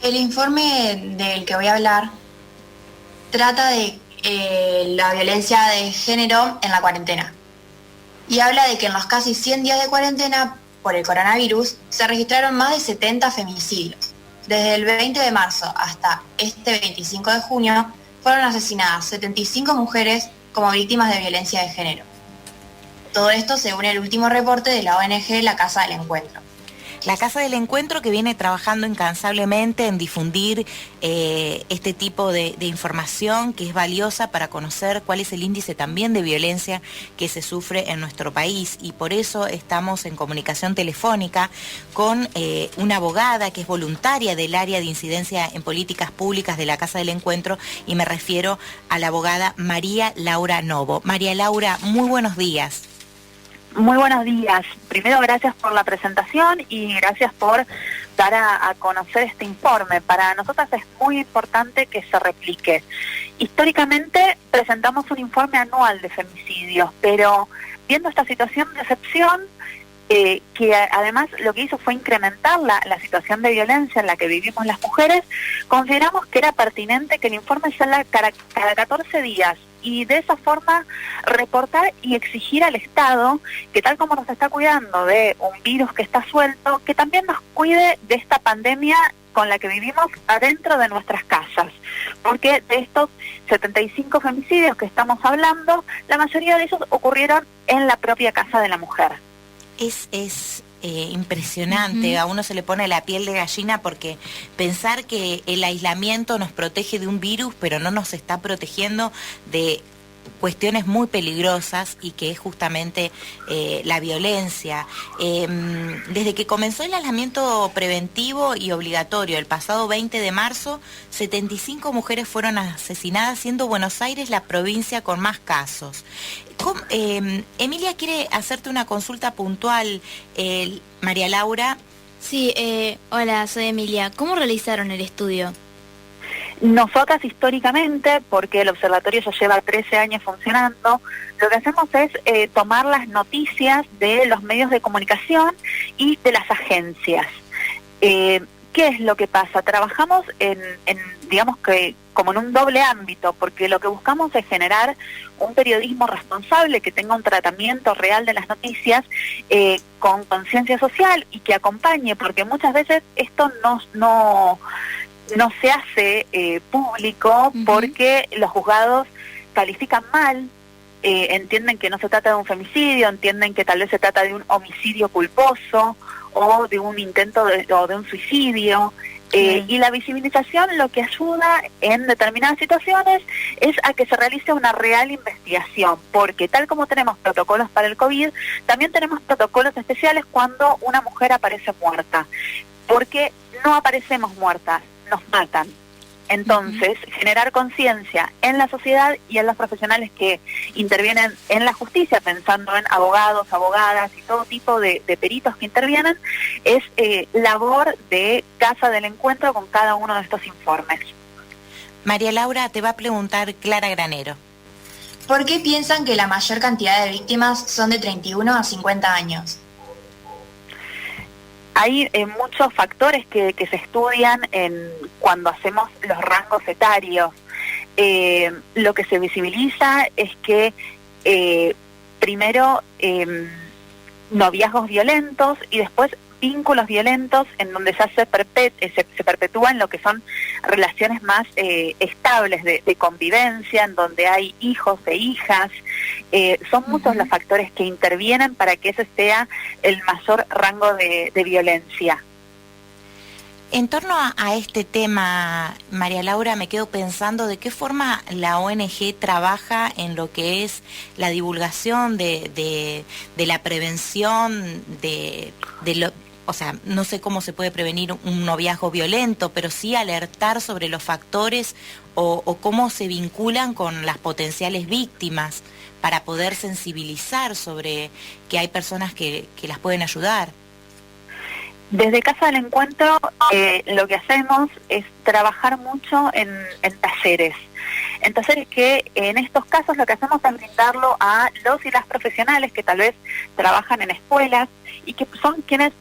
El informe del que voy a hablar trata de la violencia de género en la cuarentena y habla de que en los casi 100 días de cuarentena por el coronavirus se registraron más de 70 feminicidios. Desde el 20 de marzo hasta este 25 de junio fueron asesinadas 75 mujeres como víctimas de violencia de género. Todo esto según el último reporte de la ONG La Casa del Encuentro. La Casa del Encuentro, que viene trabajando incansablemente en difundir este tipo de información que es valiosa para conocer cuál es el índice también de violencia que se sufre en nuestro país, y por eso estamos en comunicación telefónica con una abogada que es voluntaria del área de incidencia en políticas públicas de la Casa del Encuentro, y me refiero a la abogada María Laura Novo. María Laura, muy buenos días. Muy buenos días. Primero, gracias por la presentación y gracias por dar a conocer este informe. Para nosotras es muy importante que se replique. Históricamente presentamos un informe anual de femicidios, pero viendo esta situación de excepción, que además lo que hizo fue incrementar la situación de violencia en la que vivimos las mujeres, consideramos que era pertinente que el informe salga cada 14 días, y de esa forma reportar y exigir al Estado que, tal como nos está cuidando de un virus que está suelto, que también nos cuide de esta pandemia con la que vivimos adentro de nuestras casas. Porque de estos 75 femicidios que estamos hablando, la mayoría de ellos ocurrieron en la propia casa de la mujer. Es impresionante, a uno se le pone la piel de gallina, porque pensar que el aislamiento nos protege de un virus, pero no nos está protegiendo de cuestiones muy peligrosas, y que es justamente la violencia. Desde que comenzó el aislamiento preventivo y obligatorio el pasado 20 de marzo, 75 mujeres fueron asesinadas, siendo Buenos Aires la provincia con más casos. Emilia quiere hacerte una consulta puntual, María Laura. Sí, hola, soy Emilia. ¿Cómo realizaron el estudio? Nosotras históricamente, porque el observatorio ya lleva 13 años funcionando, lo que hacemos es tomar las noticias de los medios de comunicación y de las agencias. ¿Qué es lo que pasa? Trabajamos digamos que como en un doble ámbito, porque lo que buscamos es generar un periodismo responsable que tenga un tratamiento real de las noticias, con conciencia social, y que acompañe, porque muchas veces esto no se hace público porque los juzgados califican mal, entienden que no se trata de un femicidio, entienden que tal vez se trata de un homicidio culposo o de un intento o de un suicidio. Y la visibilización lo que ayuda en determinadas situaciones es a que se realice una real investigación, porque tal como tenemos protocolos para el COVID, también tenemos protocolos especiales cuando una mujer aparece muerta, porque no aparecemos muertas, nos matan. Entonces, generar conciencia en la sociedad y en los profesionales que intervienen en la justicia, pensando en abogados, abogadas y todo tipo de peritos que intervienen, es labor de Casa del Encuentro con cada uno de estos informes. María Laura, te va a preguntar Clara Granero. ¿Por qué piensan que la mayor cantidad de víctimas son de 31 a 50 años? Hay muchos factores que se estudian cuando hacemos los rangos etarios. Lo que se visibiliza es que primero noviazgos violentos y después vínculos violentos, en donde ya se perpetúan lo que son relaciones más estables de convivencia, en donde hay hijos e hijas. Son muchos los factores que intervienen para que ese sea el mayor rango de violencia. En torno a este tema, María Laura, me quedo pensando de qué forma la ONG trabaja en lo que es la divulgación de la prevención o sea, no sé cómo se puede prevenir un noviazgo violento, pero sí alertar sobre los factores o cómo se vinculan con las potenciales víctimas, para poder sensibilizar sobre que hay personas que las pueden ayudar. Desde Casa del Encuentro lo que hacemos es trabajar mucho en talleres. En talleres que en estos casos lo que hacemos es brindarlo a los y las profesionales que tal vez trabajan en escuelas y que son quienes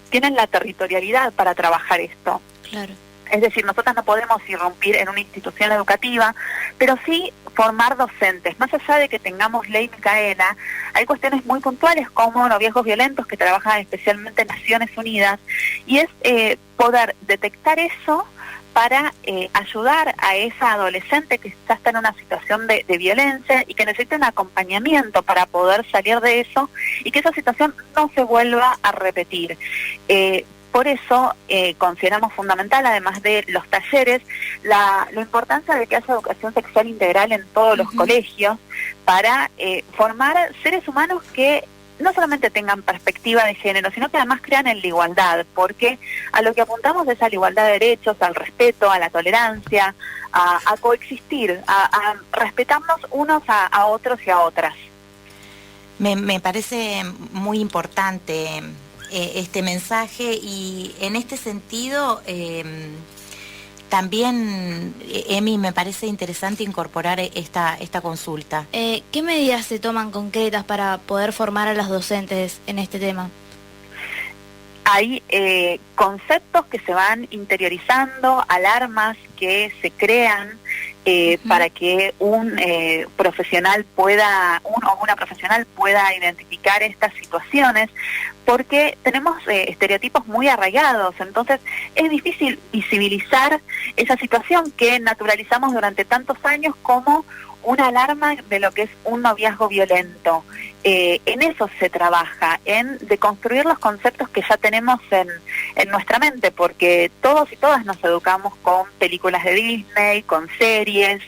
tienen la territorialidad para trabajar esto. Claro. Es decir, nosotras no podemos irrumpir en una institución educativa, pero sí formar docentes. Más allá de que tengamos ley Micaela, hay cuestiones muy puntuales como noviazgos violentos que trabajan especialmente en Naciones Unidas, y es poder detectar eso para ayudar a esa adolescente que ya está en una situación de violencia y que necesita un acompañamiento para poder salir de eso y que esa situación no se vuelva a repetir. Por eso consideramos fundamental, además de los talleres, la importancia de que haya educación sexual integral en todos los colegios para formar seres humanos que no solamente tengan perspectiva de género, sino que además crean en la igualdad, porque a lo que apuntamos es a la igualdad de derechos, al respeto, a la tolerancia, a coexistir, a respetarnos unos a otros y a otras. Me parece muy importante este mensaje, y en este sentido también, Emi, me parece interesante incorporar esta consulta. ¿Qué medidas se toman concretas para poder formar a los docentes en este tema? Hay conceptos que se van interiorizando, alarmas que se crean para que un profesional pueda, uno o una profesional pueda identificar estas situaciones, porque tenemos estereotipos muy arraigados, entonces es difícil visibilizar esa situación que naturalizamos durante tantos años como una alarma de lo que es un noviazgo violento. En eso se trabaja, en deconstruir los conceptos que ya tenemos en nuestra mente, porque todos y todas nos educamos con películas de Disney, con series.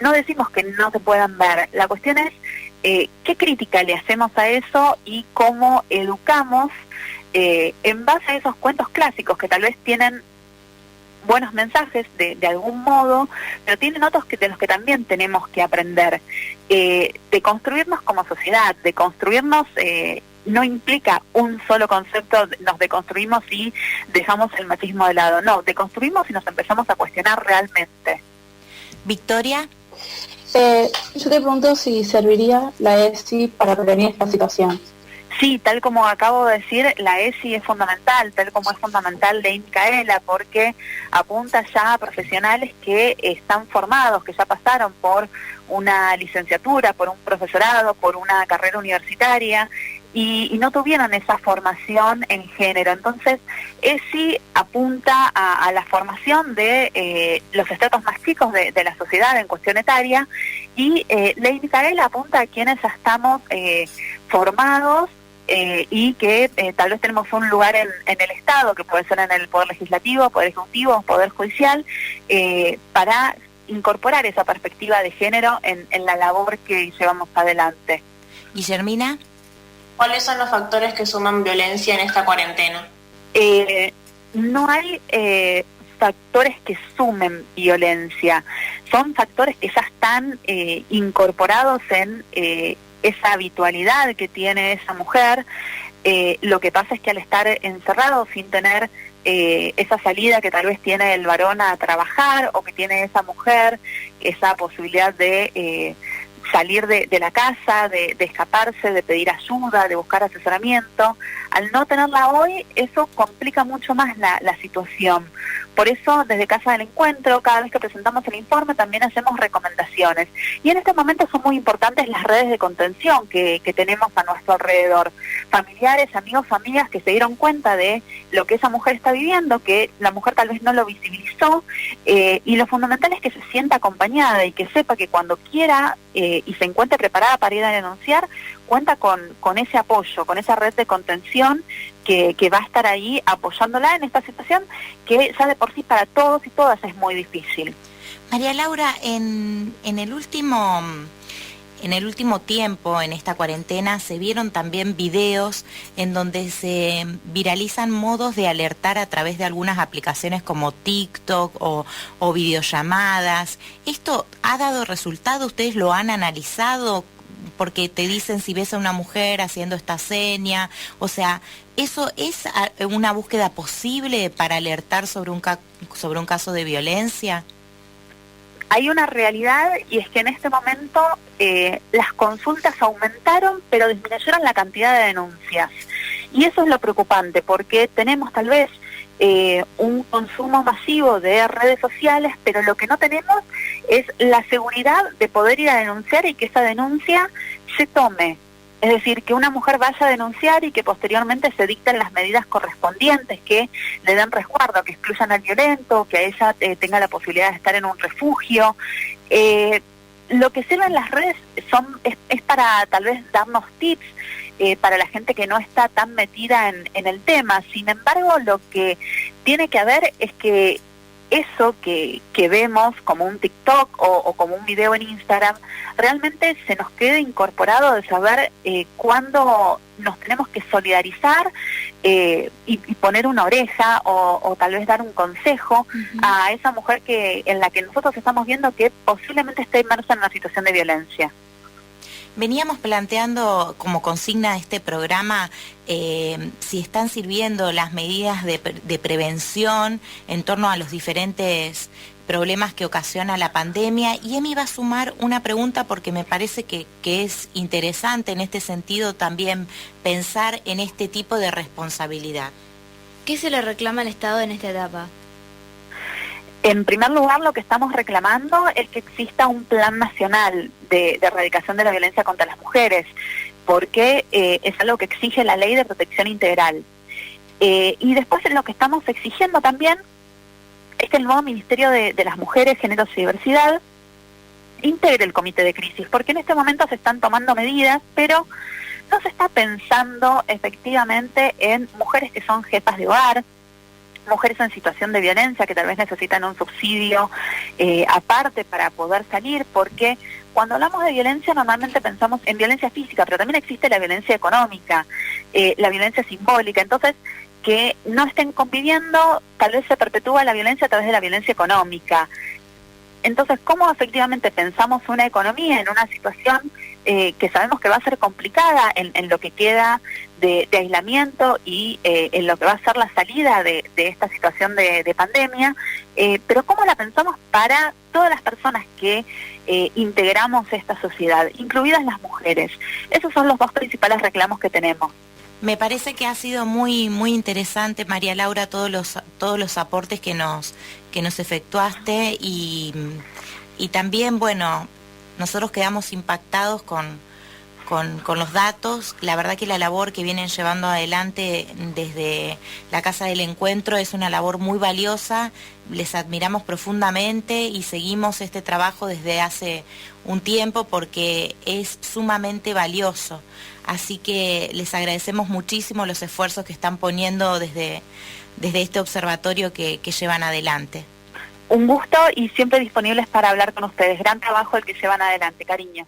No decimos que no se puedan ver, la cuestión es qué crítica le hacemos a eso y cómo educamos en base a esos cuentos clásicos que tal vez tienen buenos mensajes de algún modo, pero tienen otros de los que también tenemos que aprender. De construirnos como sociedad, de construirnos no implica un solo concepto, nos deconstruimos y dejamos el machismo de lado, no, deconstruimos y nos empezamos a cuestionar realmente. Victoria. Yo te pregunto si serviría la ESI para prevenir esta situación. Sí, tal como acabo de decir, la ESI es fundamental, tal como es fundamental Ley Micaela, porque apunta ya a profesionales que están formados, que ya pasaron por una licenciatura, por un profesorado, por una carrera universitaria, y no tuvieron esa formación en género. Entonces, ESI apunta a la formación de los estratos más chicos de la sociedad en cuestión etaria, y Ley Micaela apunta a quienes ya estamos formados y que tal vez tenemos un lugar en el Estado, que puede ser en el Poder Legislativo, Poder Ejecutivo, Poder Judicial, para incorporar esa perspectiva de género en la labor que llevamos adelante. Guillermina. ¿Cuáles son los factores que suman violencia en esta cuarentena? No hay factores que sumen violencia, son factores que ya están incorporados en esa habitualidad que tiene esa mujer. Lo que pasa es que al estar encerrado sin tener esa salida que tal vez tiene el varón a trabajar, o que tiene esa mujer, esa posibilidad de salir de la casa, de escaparse, de pedir ayuda, de buscar asesoramiento, al no tenerla hoy, eso complica mucho más la situación. Por eso, desde Casa del Encuentro, cada vez que presentamos el informe, también hacemos recomendaciones. Y en este momento son muy importantes las redes de contención que tenemos a nuestro alrededor. Familiares, amigos, amigas que se dieron cuenta de lo que esa mujer está viviendo, que la mujer tal vez no lo visibilizó, y lo fundamental es que se sienta acompañada y que sepa que cuando quiera y se encuentre preparada para ir a denunciar, cuenta con ese apoyo, con esa red de contención que va a estar ahí apoyándola en esta situación que ya de por sí para todos y todas es muy difícil. María Laura, en el último tiempo, en esta cuarentena, se vieron también videos en donde se viralizan modos de alertar a través de algunas aplicaciones como TikTok o videollamadas. ¿Esto ha dado resultado? ¿Ustedes lo han analizado? Porque te dicen si ves a una mujer haciendo esta seña, o sea, ¿eso es una búsqueda posible para alertar sobre un caso de violencia? Hay una realidad, y es que en este momento las consultas aumentaron, pero disminuyeron la cantidad de denuncias. Y eso es lo preocupante, porque tenemos tal vez un consumo masivo de redes sociales, pero lo que no tenemos es la seguridad de poder ir a denunciar y que esa denuncia se tome. Es decir, que una mujer vaya a denunciar y que posteriormente se dicten las medidas correspondientes, que le den resguardo, que excluyan al violento, que ella tenga la posibilidad de estar en un refugio. Lo que sirven las redes es para tal vez darnos tips para la gente que no está tan metida en el tema. Sin embargo, lo que tiene que haber es que eso que vemos como un TikTok o como un video en Instagram, realmente se nos quede incorporado de saber cuándo nos tenemos que solidarizar y poner una oreja o tal vez dar un consejo a esa mujer en la que nosotros estamos viendo que posiblemente esté inmersa en una situación de violencia. Veníamos planteando como consigna de este programa si están sirviendo las medidas de prevención en torno a los diferentes problemas que ocasiona la pandemia, y Emi va a sumar una pregunta porque me parece que es interesante en este sentido también pensar en este tipo de responsabilidad. ¿Qué se le reclama al Estado en esta etapa? En primer lugar, lo que estamos reclamando es que exista un plan nacional de erradicación de la violencia contra las mujeres, porque es algo que exige la Ley de Protección Integral. Y después lo que estamos exigiendo también es que el nuevo Ministerio de las Mujeres, Géneros y Diversidad integre el comité de crisis, porque en este momento se están tomando medidas, pero no se está pensando efectivamente en mujeres que son jefas de hogar, mujeres en situación de violencia que tal vez necesitan un subsidio aparte para poder salir, porque cuando hablamos de violencia normalmente pensamos en violencia física, pero también existe la violencia económica, la violencia simbólica. Entonces, que no estén conviviendo, tal vez se perpetúa la violencia a través de la violencia económica. Entonces, ¿cómo efectivamente pensamos una economía en una situación que sabemos que va a ser complicada en lo que queda de aislamiento y en lo que va a ser la salida de esta situación de pandemia? Pero ¿cómo la pensamos para todas las personas que integramos esta sociedad, incluidas las mujeres? Esos son los dos principales reclamos que tenemos. Me parece que ha sido muy interesante, María Laura, todos los aportes que nos efectuaste y también, bueno, nosotros quedamos impactados con los datos. La verdad que la labor que vienen llevando adelante desde la Casa del Encuentro es una labor muy valiosa, les admiramos profundamente y seguimos este trabajo desde hace un tiempo porque es sumamente valioso. Así que les agradecemos muchísimo los esfuerzos que están poniendo desde este observatorio que llevan adelante. Un gusto y siempre disponibles para hablar con ustedes. Gran trabajo el que llevan adelante, cariño.